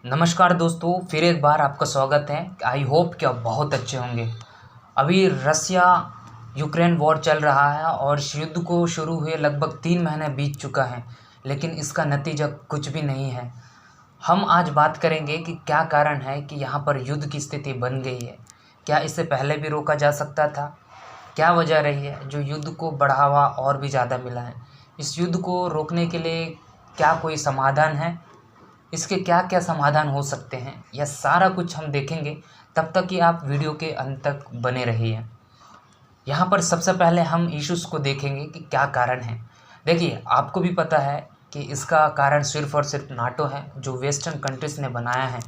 नमस्कार दोस्तों, फिर एक बार आपका स्वागत है। आई होप कि आप बहुत अच्छे होंगे। अभी रसिया यूक्रेन वॉर चल रहा है और इस युद्ध को शुरू हुए लगभग 3 महीने बीत चुका है, लेकिन इसका नतीजा कुछ भी नहीं है। हम आज बात करेंगे कि क्या कारण है कि यहाँ पर युद्ध की स्थिति बन गई है। क्या इससे पहले भी रोका जा सकता था? क्या वजह रही है जो युद्ध को बढ़ावा और भी ज़्यादा मिला है? इस युद्ध को रोकने के लिए क्या कोई समाधान है? इसके क्या क्या समाधान हो सकते हैं, यह सारा कुछ हम देखेंगे। तब तक कि आप वीडियो के अंत तक बने रहिए। यहाँ पर सबसे पहले हम इश्यूज़ को देखेंगे कि क्या कारण है। देखिए, आपको भी पता है कि इसका कारण सिर्फ और सिर्फ नाटो है, जो वेस्टर्न कंट्रीज़ ने बनाया है।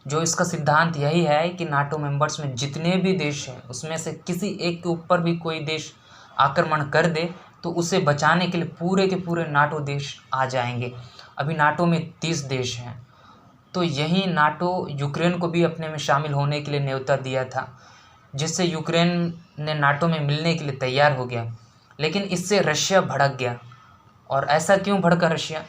जो इसका सिद्धांत यही है कि नाटो मेंबर्स में जितने भी देश हैं, उसमें से किसी एक के ऊपर भी कोई देश आक्रमण कर दे तो उसे बचाने के लिए पूरे के पूरे नाटो देश आ जाएंगे। अभी नाटो में 30 देश हैं, तो यही नाटो यूक्रेन को भी अपने में शामिल होने के लिए न्योता दिया था, जिससे यूक्रेन ने नाटो में मिलने के लिए तैयार हो गया। लेकिन इससे रशिया भड़क गया। और ऐसा क्यों भड़का रशिया?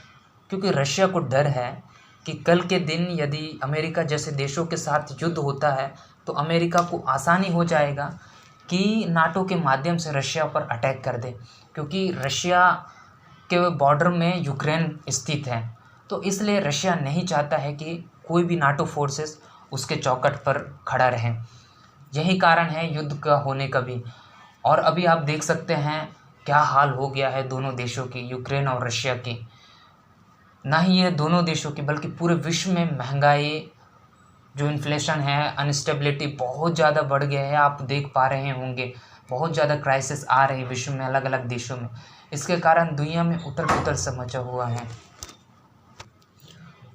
क्योंकि रशिया को डर है कि कल के दिन यदि अमेरिका जैसे देशों के साथ युद्ध होता है तो अमेरिका को आसानी हो जाएगा कि नाटो के माध्यम से रशिया पर अटैक कर दे, क्योंकि रशिया के बॉर्डर में यूक्रेन स्थित है। तो इसलिए रशिया नहीं चाहता है कि कोई भी नाटो फोर्सेस उसके चौखट पर खड़ा रहे। यही कारण है युद्ध का होने का भी। और अभी आप देख सकते हैं क्या हाल हो गया है दोनों देशों की, यूक्रेन और रशिया की। ना ही ये दोनों देशों की बल्कि पूरे विश्व में महंगाई, जो इन्फ्लेशन है, अनस्टेबिलिटी बहुत ज़्यादा बढ़ गया है। आप देख पा रहे होंगे बहुत ज़्यादा क्राइसिस आ रही है विश्व में, अलग अलग देशों में। इसके कारण दुनिया में उथल-पुथल सा मचा हुआ है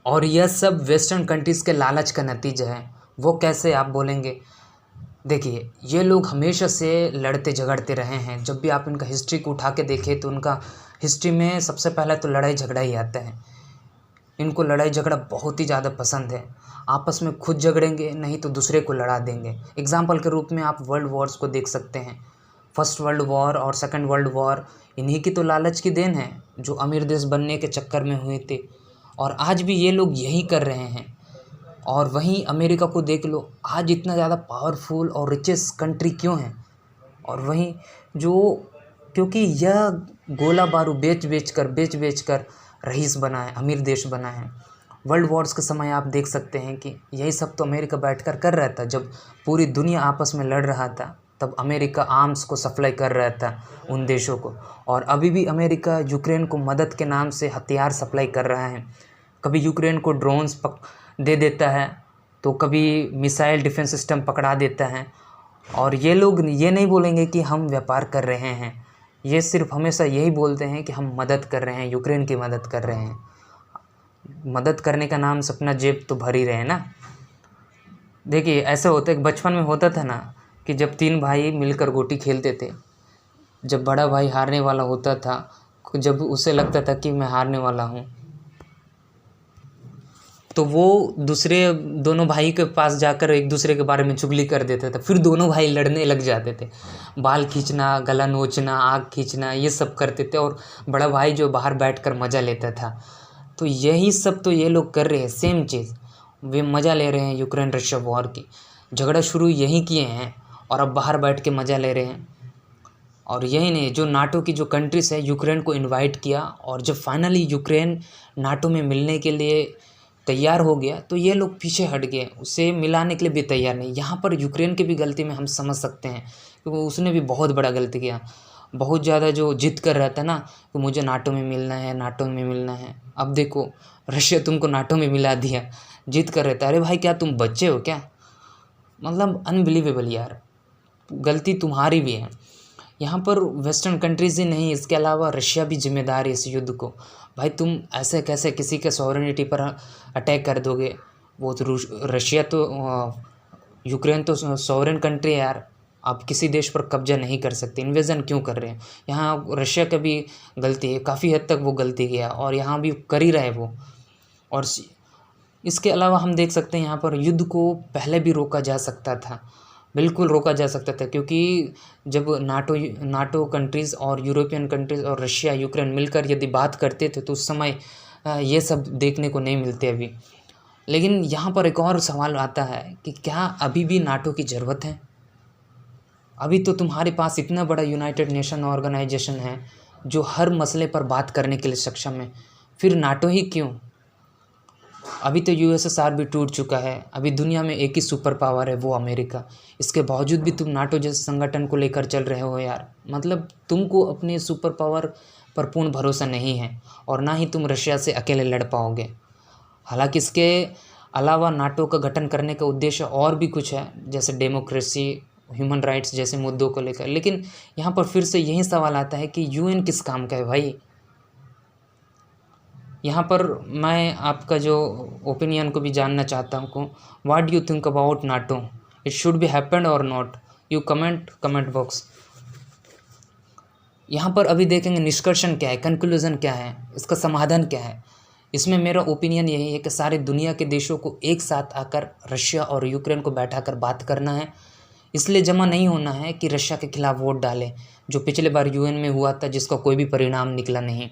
और यह सब वेस्टर्न कंट्रीज़ के लालच का नतीजा है। वो कैसे, आप बोलेंगे? देखिए, ये लोग हमेशा से लड़ते झगड़ते रहे हैं। जब भी आप इनका हिस्ट्री को उठा के देखें तो उनका हिस्ट्री में सबसे पहले तो लड़ाई झगड़ा ही आता है। इनको लड़ाई झगड़ा बहुत ही ज़्यादा पसंद है। आपस में खुद झगड़ेंगे, नहीं तो दूसरे को लड़ा देंगे। एग्जाम्पल के रूप में आप वर्ल्ड वॉर्स को देख सकते हैं। फर्स्ट वर्ल्ड वॉर और सेकंड वर्ल्ड वॉर इन्हीं की तो लालच की देन है, जो अमीर देश बनने के चक्कर में हुए थे। और आज भी ये लोग यही कर रहे हैं। और वहीं अमेरिका को देख लो, आज इतना ज़्यादा पावरफुल और रिचेस्ट कंट्री क्यों है? और वहीं जो, क्योंकि यह गोला बारूद बेच बेच कर रईस बना है, अमीर देश बना है। वर्ल्ड वॉर्स के समय आप देख सकते हैं कि यही सब तो अमेरिका बैठकर कर रहा था। जब पूरी दुनिया आपस में लड़ रहा था तब अमेरिका आर्म्स को सप्लाई कर रहा था उन देशों को। और अभी भी अमेरिका यूक्रेन को मदद के नाम से हथियार सप्लाई कर रहा है। कभी यूक्रेन को ड्रोन्स दे देता है, तो कभी मिसाइल डिफेंस सिस्टम पकड़ा देता है। और ये लोग ये नहीं बोलेंगे कि हम व्यापार कर रहे हैं, ये सिर्फ हमेशा यही बोलते हैं कि हम मदद कर रहे हैं, यूक्रेन की मदद कर रहे हैं। मदद करने का नाम से अपना जेब तो भर ही रहे हैं ना। देखिए, ऐसा होता है, बचपन में होता था ना कि जब 3 भाई मिलकर गोटी खेलते थे, जब बड़ा भाई हारने वाला होता था, जब उसे लगता था कि मैं हारने वाला हूँ, तो वो दूसरे दोनों भाई के पास जाकर एक दूसरे के बारे में चुगली कर देता था। फिर दोनों भाई लड़ने लग जाते थे, बाल खींचना, गला नोचना, आँख खींचना, ये सब करते थे। और बड़ा भाई जो बाहर बैठकर मज़ा लेता था। तो यही सब तो ये लोग कर रहे हैं, सेम चीज़। वे मज़ा ले रहे हैं यूक्रेन रशिया वॉर की। झगड़ा शुरू यही किए हैं और अब बाहर बैठ के मज़ा ले रहे हैं। और यही नहीं, जो नाटो की जो कंट्रीज़ है, यूक्रेन को इनवाइट किया, और जब फाइनली यूक्रेन नाटो में मिलने के लिए तैयार हो गया तो ये लोग पीछे हट गए, उसे मिलाने के लिए भी तैयार नहीं। यहाँ पर यूक्रेन की भी गलती में हम समझ सकते हैं, क्योंकि उसने भी बहुत बड़ा गलती किया। बहुत ज़्यादा जो जिद कर रहा था ना कि मुझे नाटो में मिलना है, नाटो में मिलना है। अब देखो, रशिया तुमको नाटो में मिला दिया, जिद कर रहे थे। अरे भाई, क्या तुम बच्चे हो क्या? मतलब अनबिलीवेबल यार, गलती तुम्हारी भी है। यहाँ पर वेस्टर्न कंट्रीज़ ही नहीं, इसके अलावा रशिया भी जिम्मेदार है इस युद्ध को। भाई, तुम ऐसे कैसे किसी के सॉवरेनिटी पर अटैक कर दोगे? वो तो रशिया तो यूक्रेन तो सॉवरेन कंट्री है यार। आप किसी देश पर कब्जा नहीं कर सकते, इन्वेजन क्यों कर रहे हैं? यहाँ रशिया का भी गलती है, काफ़ी हद तक वो गलती किया, और यहाँ भी कर ही रहे वो। और इसके अलावा हम देख सकते हैं यहाँ पर युद्ध को पहले भी रोका जा सकता था, बिल्कुल रोका जा सकता था। क्योंकि जब नाटो कंट्रीज़ और यूरोपियन कंट्रीज़ और रशिया यूक्रेन मिलकर यदि बात करते थे तो उस समय ये सब देखने को नहीं मिलते अभी। लेकिन यहाँ पर एक और सवाल आता है कि क्या अभी भी नाटो की ज़रूरत है? अभी तो तुम्हारे पास इतना बड़ा यूनाइटेड नेशन ऑर्गेनाइजेशन है जो हर मसले पर बात करने के लिए सक्षम है, फिर नाटो ही क्यों? अभी तो यूएसएसआर भी टूट चुका है, अभी दुनिया में एक ही सुपर पावर है, वो अमेरिका। इसके बावजूद भी तुम नाटो जैसे संगठन को लेकर चल रहे हो यार। मतलब तुमको अपने सुपर पावर पर पूर्ण भरोसा नहीं है और ना ही तुम रशिया से अकेले लड़ पाओगे। हालांकि इसके अलावा नाटो का गठन करने का उद्देश्य और भी कुछ है, जैसे डेमोक्रेसी, ह्यूमन राइट्स जैसे मुद्दों को लेकर। लेकिन यहाँ पर फिर से यही सवाल आता है कि यूएन किस काम का है भाई? यहाँ पर मैं आपका जो ओपिनियन को भी जानना चाहता हूँ। What do you think about NATO? It should be happened और नॉट? You comment box. यहाँ पर अभी देखेंगे निष्कर्षण क्या है, कंक्लूजन क्या है, इसका समाधान क्या है। इसमें मेरा ओपिनियन यही है कि सारे दुनिया के देशों को एक साथ आकर रशिया और यूक्रेन को बैठाकर बात करना है। इसलिए जमा नहीं होना है कि रशिया के खिलाफ वोट डालें, जो पिछले बार यूएन में हुआ था, जिसका कोई भी परिणाम निकला नहीं।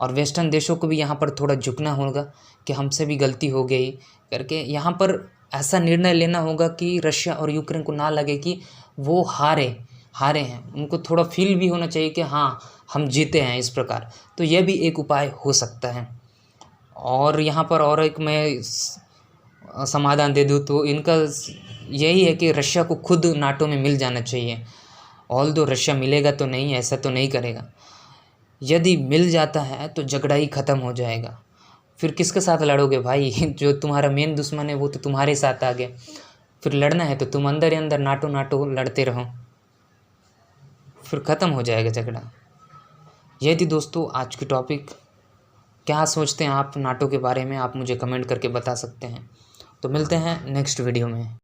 और वेस्टर्न देशों को भी यहाँ पर थोड़ा झुकना होगा कि हमसे भी गलती हो गई करके। यहाँ पर ऐसा निर्णय लेना होगा कि रशिया और यूक्रेन को ना लगे कि वो हारे हैं। उनको थोड़ा फील भी होना चाहिए कि हाँ, हम जीते हैं इस प्रकार। तो यह भी एक उपाय हो सकता है। और यहाँ पर और एक मैं समाधान दे दूँ तो इनका यही है कि रशिया को खुद नाटो में मिल जाना चाहिए। ऑल दो रशिया मिलेगा तो नहीं, ऐसा तो नहीं करेगा। यदि मिल जाता है तो झगड़ा ही ख़त्म हो जाएगा। फिर किसके साथ लड़ोगे भाई? जो तुम्हारा मेन दुश्मन है वो तो तुम्हारे साथ आ गया। फिर लड़ना है तो तुम अंदर ही अंदर नाटो लड़ते रहो, फिर ख़त्म हो जाएगा झगड़ा। यह थी दोस्तों आज की टॉपिक। क्या सोचते हैं आप नाटो के बारे में? आप मुझे कमेंट करके बता सकते हैं। तो मिलते हैं नेक्स्ट वीडियो में।